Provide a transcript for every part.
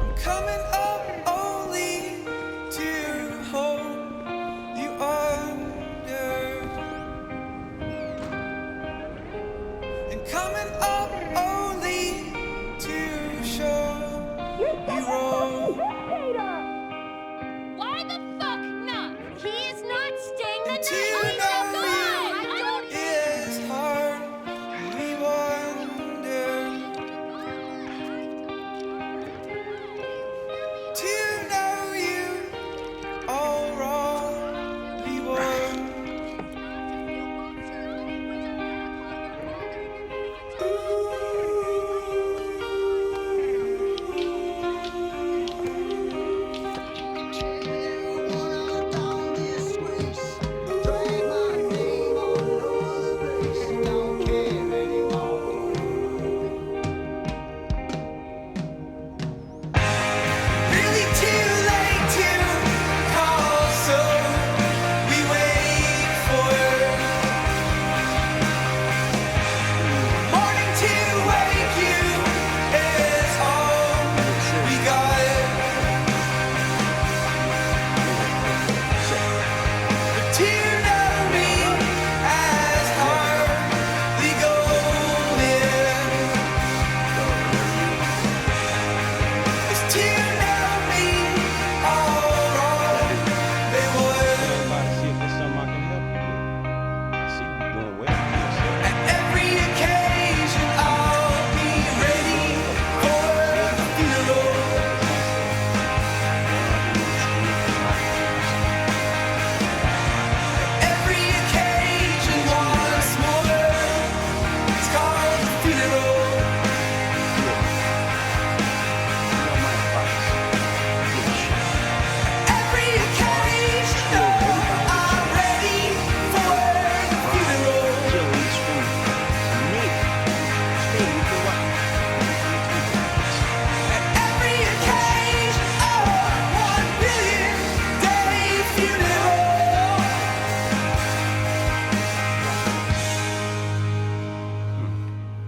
I'm coming up only to hold you under, and coming up only to show you wrong. Why the fuck not? He is not staying the And to night. know Oh, you I don't. is hard. We wonder to know you all wrong. We wonder. Really too late to call, so we wait for morning to wake you is all we got. But to know me as hardly golden is to know me all wrong. They would. Everybody, see if there's something I can help you with. I see you doing well for yourself. At every occasion, I'll be ready for the funeral. Every occasion, once more, it's called the funeral. Every occasion, I'm ready for the funeral. At every occasion, 1 billion day funeral.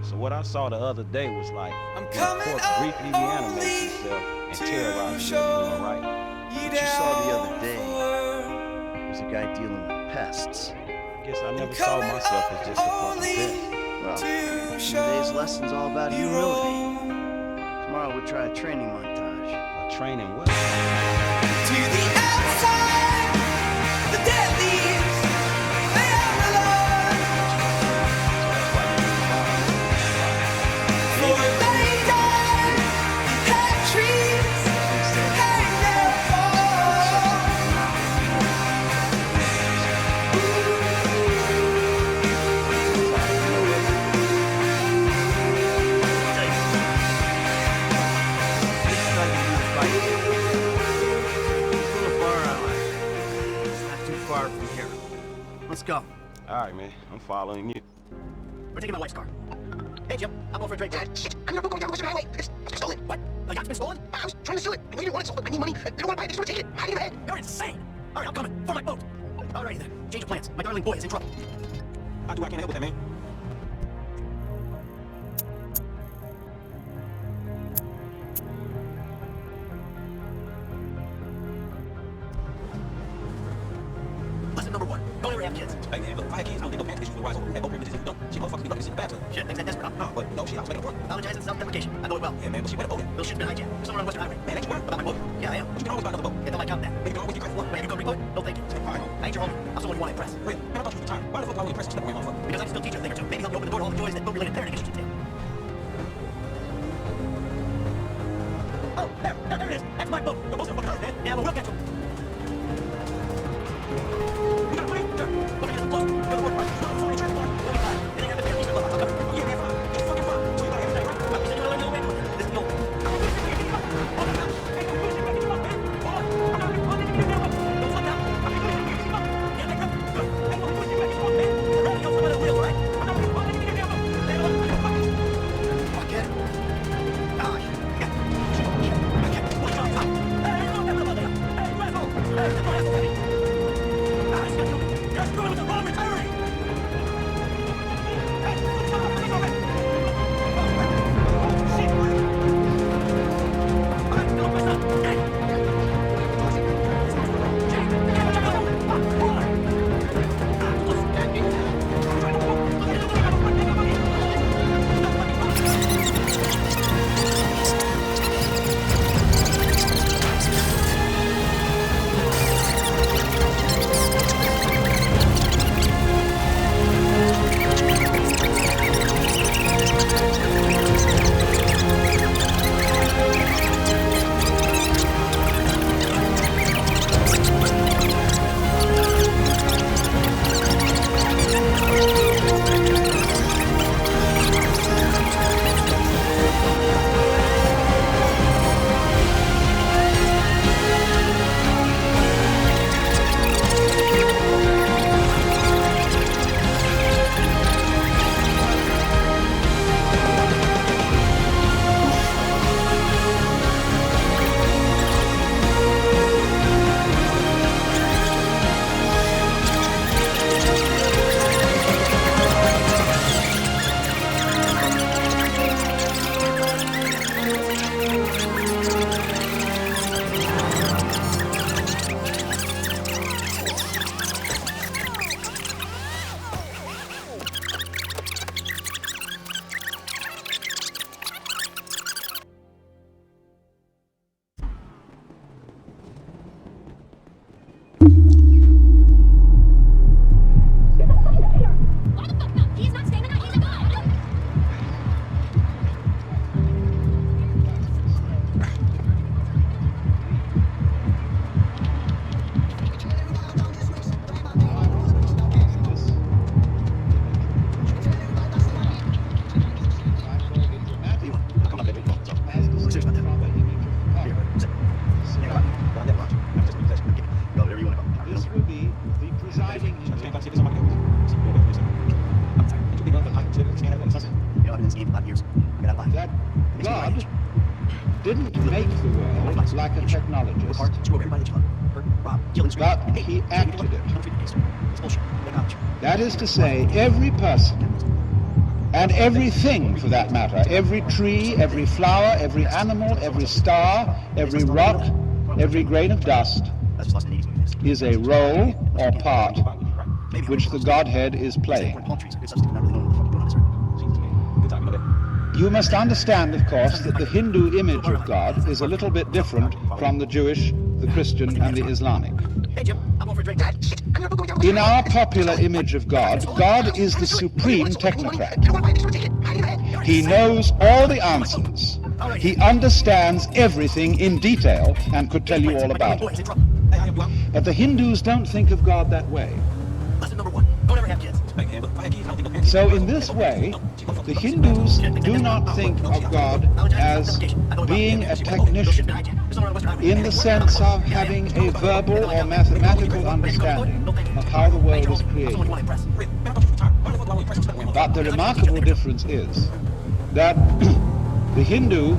So what I saw the other day was like I'm when coming Puerta up briefly reanimates only himself and to terrorizes show everyone, right? you What you saw the other down day for. was a guy dealing with pests. I guess I never saw Coming myself as just a fucking only pest. Well, to today's show lesson's all about you humility. wrong. Tomorrow we'll try a training montage. A training what? To the outside, the dead leaves, they are alone. For they die, dead trees hang their fall. Let's go. All right, man. I'm following you. We're taking my wife's car. Hey, Jim, I'm going for a drink. Shit, I'm not going down the Western Highway. It's stolen. What? The yacht's been stolen? I was trying to sell it. I didn't want it sold. I need money. They don't want to buy it. They just want to take it. Hiding in my head. You're insane. All right, I'm coming. For my boat. Alrighty then. Change of plans. My darling boy is in trouble. I can't help with that, man. Lesson number 1. Don't ever have kids. Hey, man, look, if I had kids, I don't think no parents usually rise over. Had both privileges and don't. She motherfuckers be lucky to sit in the bathtub. Shit, things that desperate, huh? No, but no, shit, I was making a point. Apologize and self-deprecation. I know it well. Yeah, man, but she went a boat. Little shit's been hijacked. There's someone on Western Highway. Man, ain't you worried? About my boat? Yeah, I am. But you can always buy another boat. Get the light count that. Man, you can always get credit for one. Man, you go repo it? No, thank you. All right, I ain't your homie. I'm someone you want to impress. Wait, man, I thought you was retired. Why the fuck would I impress you? Step away, motherfucker. Because I can still teach you a thing or two. Maybe help you open the door to all the joys that boat-related parenting issues entail. Oh, there it is. That's my boat. You're both gonna fucking hurt, man. Yeah, but we'll catch him. You got a plane? Sure. Look at it close. You're the worst part. You're the phony church boy. You'll be fine. Then you're gonna be a piece of luck. I'll come. Yeah, man, fine. You're fucking fine. So you got everything, right? You said you wanna learn the old man. This is the old man. Oh, my God. Hey, don't lose it. Get him up, man. Hold on. I'm not gonna get him up. Don't slow down. I'm gonna get him up. Yeah, that's right. Good. Hey, don't lose it. Get him up, man. The radio's on the wheels, right? I'm not gonna get him up. Hey, look. I don't fuck it. Gosh. Yeah. Okay. What's up, Tom? Hey, look, hey, You know, I've been in this game for 5 years. I got out of That Makes me God right. didn't make the world like a technologist, Hard, screw over everybody that you love. Hurt, rob, kill, and scream. but Hey, he so you acted get it. Don't treat the case. It's bullshit. They acknowledge. That is to say, every person, and everything for that matter, every tree, every flower, every animal, every star, every rock, every grain of dust, That's just lost in the 80s movies. is a role or part Maybe which the Godhead is playing. palm trees are good substitute for not really knowing what the fuck you're doing on this earth. Good time, you know that. You must understand, of course, that the Hindu image of God is a little bit different from the Jewish, the Christian, and the Islamic. Hey, Jim, I'm going for a drink. Dad, shit. I'm gonna go get In our popular image of God, God is the supreme technocrat. I don't wanna buy this ticket. Hide in the head. He knows all the answers. He understands everything in detail and could tell you all about it. But the Hindus don't think of God that way. Lesson number 1. Don't ever have kids. So in this way, the Hindus do not think of God as being a technician in the sense of having a verbal or mathematical understanding of how the world is created. But the remarkable difference is that the Hindu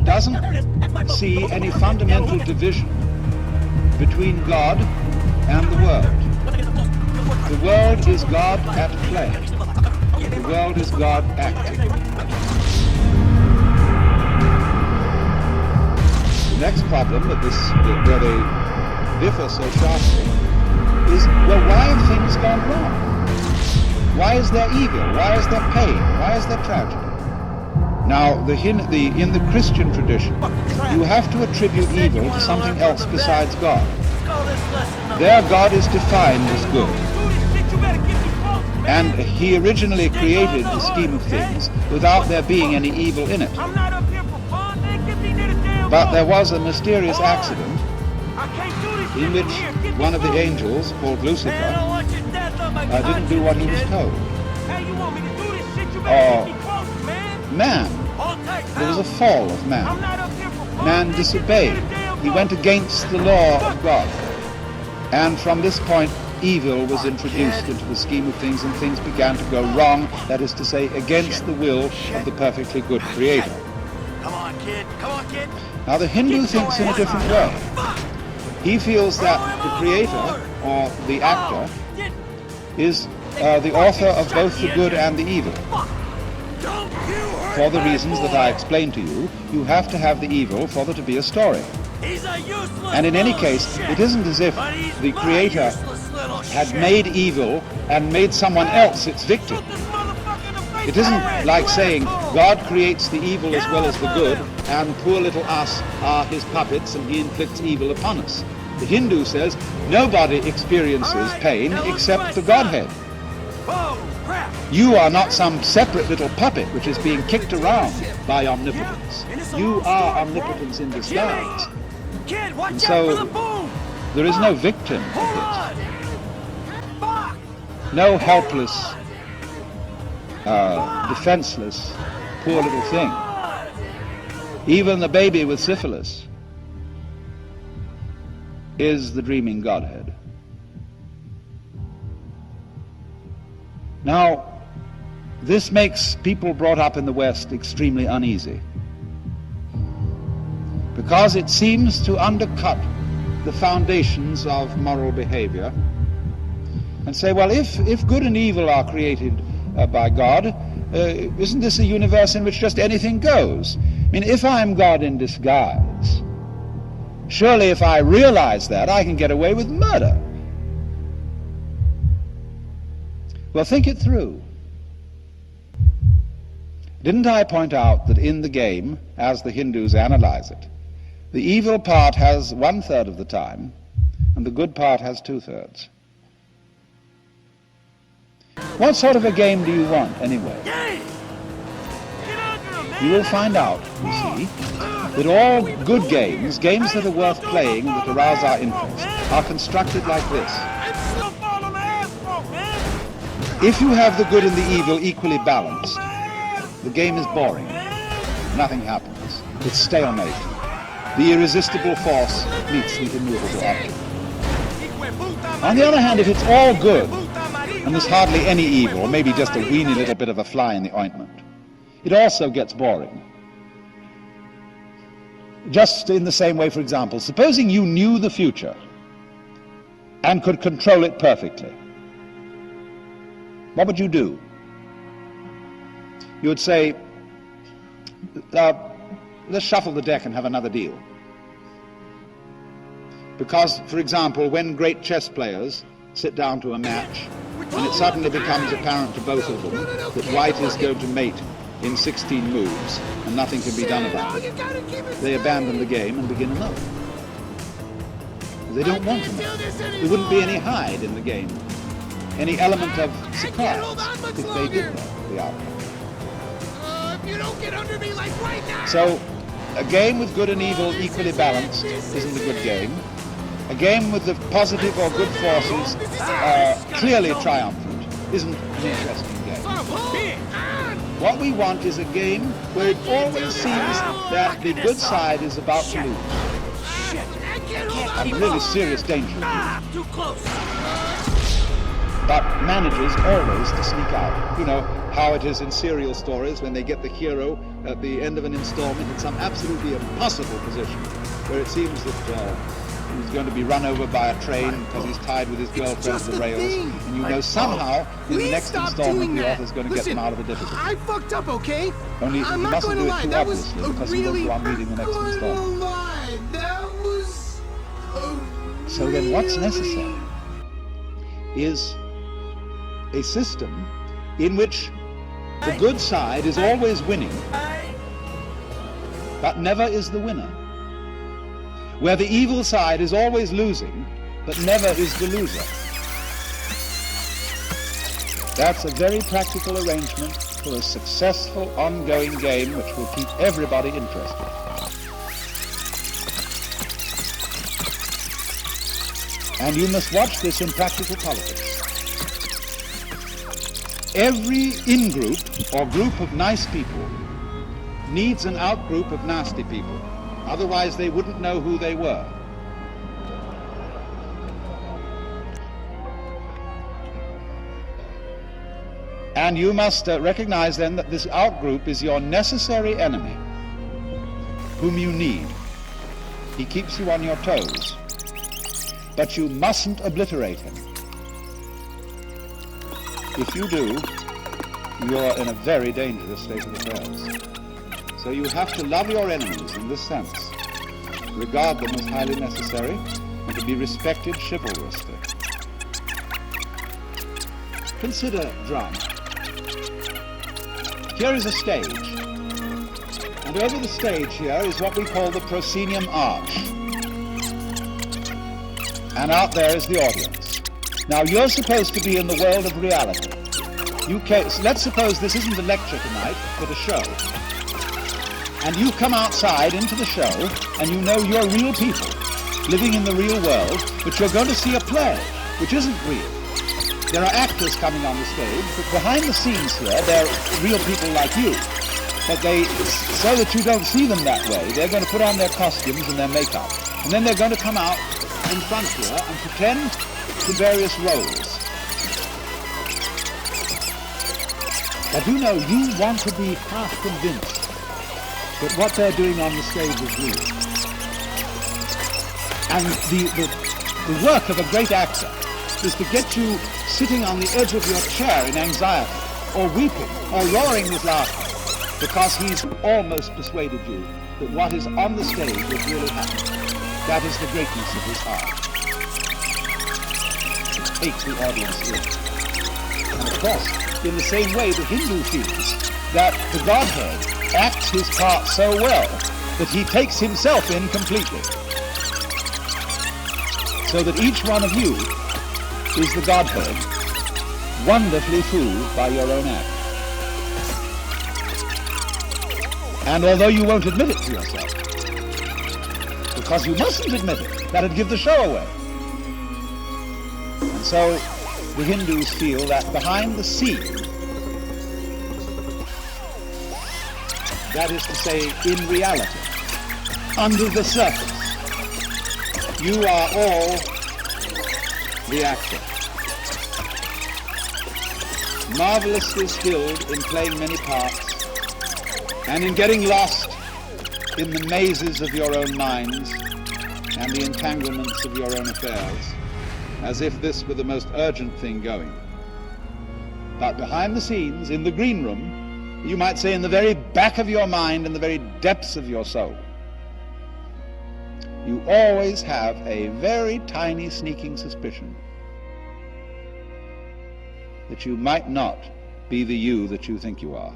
doesn't see any fundamental division between God and the world. The world is God at play. The world is God acting. The next problem where they differ so sharply is, well, why have things gone wrong? Why is there evil? Why is there pain? Why is there tragedy? Now, in the Christian tradition, you have to attribute evil to something else besides God. Their God is defined as good. And he originally created the scheme of things without there being any evil in it. But there was a mysterious accident in which one of the angels, called Lucifer, didn't do what he was told. Man, there was a fall of man. Man disobeyed. He went against the law of God. And from this point, evil was introduced into the scheme of things, and things began to go wrong, that is to say, against the will of the perfectly good Creator. Come on, kid. Come on, kid. Now the Hindu thinks in a different way. He feels that the Creator, or the actor, is the author of both the good and the evil. For the reasons that I explained to you, you have to have the evil for there to be a story. And in any case, it isn't as if the Creator had made evil and made someone else its victim. It isn't like saying God creates the evil as well as the good, and poor little us are his puppets and he inflicts evil upon us. The Hindu says nobody experiences pain except the Godhead. You are not some separate little puppet which is being kicked around by omnipotence. You are omnipotence in disguise. And so there is no victim of this. No helpless, defenseless, poor little thing. Even the baby with syphilis is the dreaming Godhead. Now, this makes people brought up in the West extremely uneasy, because it seems to undercut the foundations of moral behavior and say, well, if good and evil are created by God, isn't this a universe in which just anything goes? I mean, if I'm God in disguise, surely if I realize that, I can get away with murder. Well, think it through. Didn't I point out that in the game, as the Hindus analyze it, the evil part has 1/3 of the time, and the good part has 2/3? What sort of a game do you want, anyway? You will find out, you see, that all good games, games that are worth playing and that arouse our interest, are constructed like this. If you have the good and the evil equally balanced, the game is boring. Nothing happens. It's stalemate. The irresistible force meets the immovable object. On the other hand, if it's all good, and there's hardly any evil, maybe just a weeny little bit of a fly in the ointment, it also gets boring. Just in the same way, for example, supposing you knew the future and could control it perfectly, what would you do? You would say, let's shuffle the deck and have another deal. Because, for example, when great chess players sit down to a match, and it suddenly becomes apparent to both of them that white is going to mate in 16 moves and nothing can be done about it, they abandon the game and begin another. They don't want to know. There wouldn't be any hide in the game, any element of surprise if they did know the outcome. You don't get under me like right now. So, a game with good and evil equally balanced isn't a good game. A game with the positive or good forces clearly triumphant isn't an interesting game. What we want is a game where it always seems that the good side is about to lose. And really serious danger. Too close. But manages always to sneak out. You know how it is in serial stories when they get the hero at the end of an installment in some absolutely impossible position, where it seems that he's going to be run over by a train because he's tied with his girlfriend to the rails, and you know somehow in the next installment the author's going to get them out of a difficulty. I fucked up, okay? Only he I'm not mustn't going to do it lie. too That was obviously, because he really. won't go on reading the next I'm installment. going to lie. That was. So then what's necessary is a system in which the good side is always winning, but never is the winner. Where the evil side is always losing, but never is the loser. That's a very practical arrangement for a successful ongoing game which will keep everybody interested. And you must watch this in practical politics. Every in-group or group of nice people needs an out-group of nasty people. Otherwise they wouldn't know who they were. And you must recognize then that this out-group is your necessary enemy, whom you need. He keeps you on your toes. But you mustn't obliterate him. If you do, you're in a very dangerous state of affairs. So you have to love your enemies in this sense, regard them as highly necessary, and to be respected chivalrously. Consider drama. Here is a stage, and over the stage here is what we call the proscenium arch. And out there is the audience. Now you're supposed to be in the world of reality. So let's suppose this isn't a lecture tonight, but a show. And you come outside into the show, and you know you're real people, living in the real world, but you're going to see a play, which isn't real. There are actors coming on the stage, but behind the scenes here, they're real people like you. But so that you don't see them that way, they're going to put on their costumes and their makeup. And then they're going to come out in front here and pretend to various roles. But you know, you want to be half convinced that what they're doing on the stage is real. And the work of a great actor is to get you sitting on the edge of your chair in anxiety, or weeping, or roaring with laughter, because he's almost persuaded you that what is on the stage is really happening. That is the greatness of his art. Take the audience in. And of course, in the same way, the Hindu feels that the Godhead acts his part so well that he takes himself in completely. So that each one of you is the Godhead, wonderfully fooled by your own act. And although you won't admit it to yourself, because you mustn't admit it, that'd give the show away. And so the Hindus feel that behind the scene, that is to say, in reality, under the surface, you are all the actor. marvelously skilled in playing many parts, and in getting lost in the mazes of your own minds and the entanglements of your own affairs, as if this were the most urgent thing going. But behind the scenes, in the green room, you might say in the very back of your mind, in the very depths of your soul, you always have a very tiny sneaking suspicion that you might not be the you that you think you are.